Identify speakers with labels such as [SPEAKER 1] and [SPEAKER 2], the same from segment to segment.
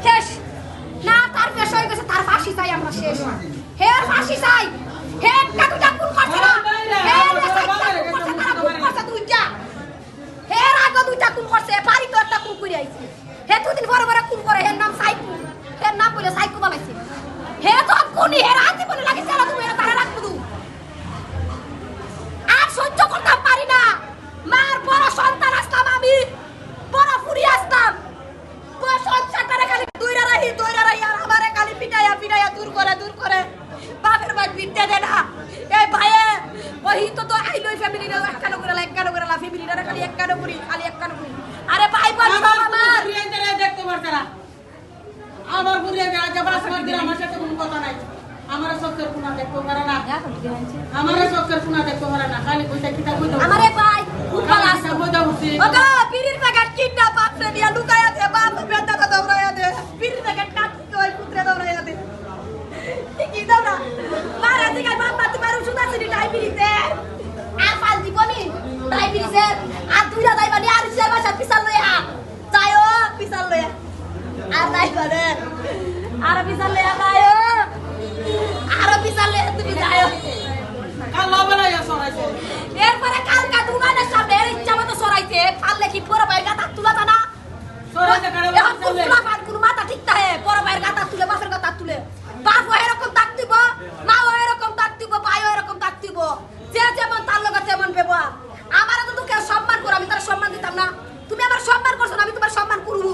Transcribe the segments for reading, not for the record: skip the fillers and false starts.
[SPEAKER 1] শেষ না তার পেশ হয়ে গেছে তার ফাঁসি চাই আমরা শেষ হে আর ফাঁসি চাই হে একটা দুটা কোন করছে না হে করছে দুইটা হে আগে দুইটা কোন করছে পারি তো একটা কোন করে আইছে হে দুদিন পরে পরে কোন করে এর নাম সাইকু এর নাম বলে সাইকু বানাইছে হে তো কোনি হে রাতে বলে লাগে চালা তুমি এর তারা রাখবো তুই আর সহ্য করতে পারি না মার বড় সন্তান আসলাম আমি বড় ফুরি আসলাম বড় সংসারটারে খালি দইরা রাহি আর আমারে খালি পিটাইয়া দূর করে বাপের বাদ বিটতে দে না এই ভাইয়ে ওই তো আইলোই ফ্যামিলি না একখানো করে লা ফ্যামিলি না খালি একখানো করি আরে ভাই বল সব আমার
[SPEAKER 2] দেখতে পারছ না আমার বুড়িয়া গেল জবাস মার দিলা আমার সাথে কোনো কথা নাই আমার সবকের কোনা দেখতে পারে না আমার সবকের কোনা দেখতে পারে না খালি কইতা কিতা কইতা
[SPEAKER 1] আমারে ভাই উপালা
[SPEAKER 2] আসা বজা হচ্ছে
[SPEAKER 1] ওগো বিড়ির প্যাকেট কিনা বাপরে দিয়া লুকায়া দে বাপ বেটা তো দৌড়ায়া দে বিড়ির প্যাকেট কাট কই পুত্রে দৌড়ায়া দে কি দৌড়া মারা দিগা বাপ তোমার ওষুধ আছে নি ডায়াবেটিসে আর পাল দিবনি ডায়াবেটিসে আর দুইটা দাইবানি আর সে বাসা পিছাল লইয়া যায়ও পিছাল লইয়া আর নাই করে আর পিছাল লইয়া যায়ও আর পিছাল লইয়া তুমি যায়ও
[SPEAKER 2] কাল লবলাইয়া সরাইছে
[SPEAKER 1] এরপরে কালকা দোকানের সামনে এর ইচ্ছা মতো সরাইতে পারলে কি পরে বাইরে গাতা তুলা জানা
[SPEAKER 2] সরাইতে কারে
[SPEAKER 1] কোন মাথা ঠিক থাকে পরে বাইরে গাতা তুলে বাপের গাতা তুলে বাপ এরকম তাক দিব মা এরকম তাক দিব ভাই এরকম তাক দিব যে যেমন তার লগে তেমন ব্যবহার আমার তো কেউ সম্মান করে আমি তার সম্মান দিতাম না তুমি আমার সম্মান করছো না আমি তোমার সম্মান করব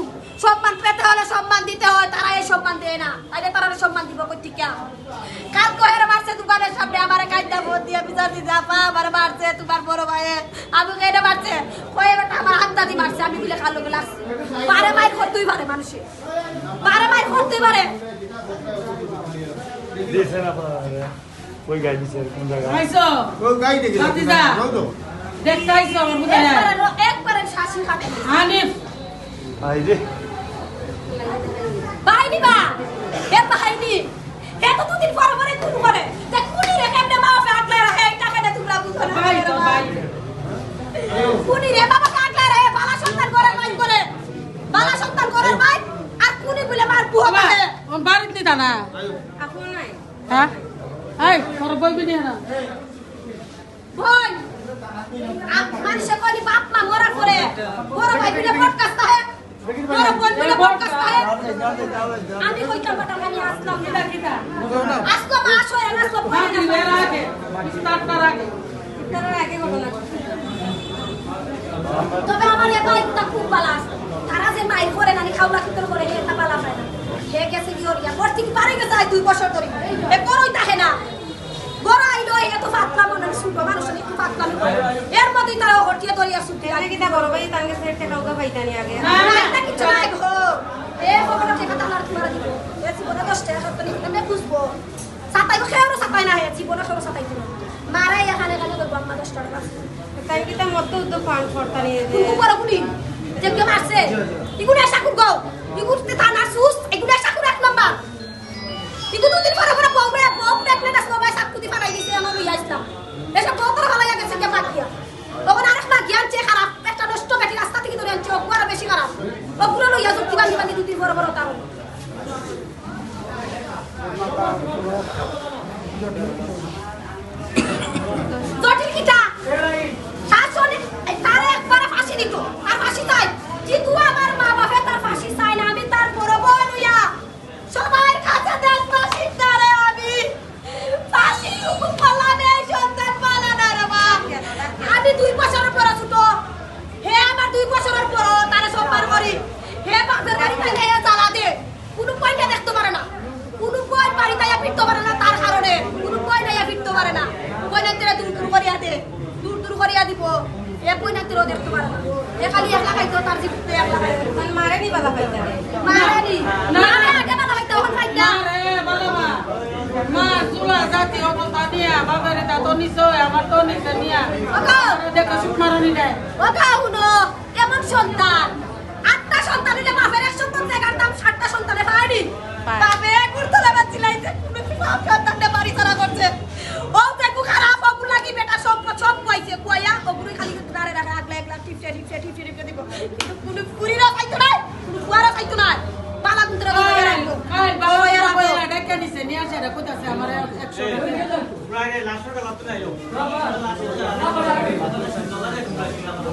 [SPEAKER 1] সম্মান পেতে হলে সম্মান দিতে হয় তারা এই সম্মান দেয় না আরে তারা সম্মান দিব কই ঠিক কাল কহের মারছে দোকানের সামনে আমারে কাইদা ভোট দিয়ে বিচার দিতে আপা আমারে মারছে তোমার বড় ভাই আমি কেডা মারছে কই বেটা আমার আন্দাজি মারছে আমি বলে কাল লগে লাগছে পারে মাইর করতেই পারে মানুষে পারে মাইর করতেই পারে
[SPEAKER 3] দিছেন আপনারা কই গাই দিছে কোন জায়গা
[SPEAKER 2] আইছো
[SPEAKER 4] কই গাই দেখি
[SPEAKER 2] ভাতিজা দেখতে আইছো আমার বুঝায়া
[SPEAKER 1] একবারে শাসি খাটে
[SPEAKER 2] হানিফ
[SPEAKER 3] আই রে
[SPEAKER 1] বাইনি বা এ বাইনি এ তো দুদিন পরে পরে কোন করে তে কুনি রে কেমনে বাবা আগলে রাখে এই টাকাটা তোমরা বুঝো না
[SPEAKER 2] ভাই তো ভাই
[SPEAKER 1] কুনি রে বাবা আগলে রাখে বালা সন্তান করে মাই করে বালা সন্তান করে মাই আর কুনি বলে মার বুয়া
[SPEAKER 2] বাবা
[SPEAKER 1] করে
[SPEAKER 2] ও বাড়িতে তা না
[SPEAKER 1] আপন নাই
[SPEAKER 2] হ্যাঁ এই তোর বই বিনি না
[SPEAKER 1] বই মানুষে কইনি বাপ মা মরার পরে বড় ভাই বিলে পডকাস্ট আছে বড় বোন বিলে পডকাস্ট আছে আমি কইতাম বাটা আমি আসলাম না
[SPEAKER 2] কিতা
[SPEAKER 1] আজকে মা আসো এর আসো
[SPEAKER 2] ভাই এর আগে স্টার্টার আগে
[SPEAKER 1] তার আগে ঘটনা তবে আমার এই বাইকটা খুব বালাস তারা যে মাইর করে নানি খাওলা কিতর করে এটা বালা পায় না হে গেছে কি ওরিয়া পড়তি কি পারে গেছে 2 বছর ধরে এ করই তাহে না গড়াই লই এত ফাতলা মনে শুনবো মানুষ একটু ফাতলা এর মধ্যে তারা হটিয়ে ধরিয়া সুতে আগে কিটা বড় ভাই তার কাছে একটা কাউকে পাইতানি আগে না কিছু নাই গো এ বড় টাকা তালার তোমার দিব এ জীবনে 10 টাকা তো নি আমি বুঝবো সাতাইবো খেয়ারও সাতাই না হে জীবনে সরো সাতাই দিন মারাই এখানে খালি করব আম্মা 10 টাকা তাই কিটা মত তো ফান্ড করতানি কুকু বড় কুনি যে কে মারছে ইগুনে আশা করগো ইগুতে থানা সুস ইগুনে আশা কর এক নাম্বার ইগু দুদিন পরে পরে বম দেখলে না সবাই সাকুতি ফারাই দিছে আমার লইয়া আসলাম এসব বতর ভালো গেছে কে পাকিয়া তখন আরেকটা জ্ঞান চেয়ে খারাপ একটা নষ্ট বেটি রাস্তা থেকে ধরে আনছে ওগুলো বেশি খারাপ ওগুলো লইয়া যুক্তি বান্ধি দুদিন পরে পরে তার জটিল কিটা শাসনে তারে একবারে ফাঁসি দিত আর ফাঁসি চাই জিতু আমার মা বাবা তার ফাঁসি চাই না আমি তার বড় বোন হইয়া সবার কাছে দেশ ফাঁসি তারে আমি ফাঁসি হুকুম করলাম এই সন্তান পালা না রে মা আমি 2 বছরের পর ছোট হে আমার 2 বছরের পর তারে সম্মান করি হে বাপের বাড়ি থেকে জ্বালা দে কোনো পয়সা দেখতে পারে না কোনো পয় বাড়ি তাইয়া ফিরতে পারে না তার কারণে কোনো পয় নাইয়া ফিরতে পারে না পয়না তেরা দূর করিয়া দে দূর করিয়া দিব এ পয়না তেরা দেখতে পারে না এ খালি একলা খাইতো তার জীবতে একলা খাইতো মারে নি বালা পাইতা মারে নি না আগে বালা পাইতা ওখান খাইতা
[SPEAKER 2] আরে বাবা মা চুলা জাতি অবস্থা নিয়া বাবার এটা তো নিছয় আমার তো নিছে নিয়া
[SPEAKER 1] ওগো
[SPEAKER 2] দেখো সুখ মারনি দেয়
[SPEAKER 1] ওগো হুনো কেমন সন্তান 8টা সন্তান হইলে বাপের এক সন্তান জায়গার দাম 7টা সন্তানে পায়নি বাবে কুরতলা বাচ্চিলাইছে কোনো কি বাপ সন্তানটা বাড়ি ছাড়া করছে ও দেখো খারাপ ওগুলো লাগি বেটা সব কইছে কইয়া ওগুলো খালি দাঁড়ে রাখা একলা টিপটে দিব কিন্তু কোনো পুরিরা খাইতো না কোনো ফুয়ারা খাইতো না বালা কুন্তরা
[SPEAKER 2] কইতাছে আমার 100 টাকা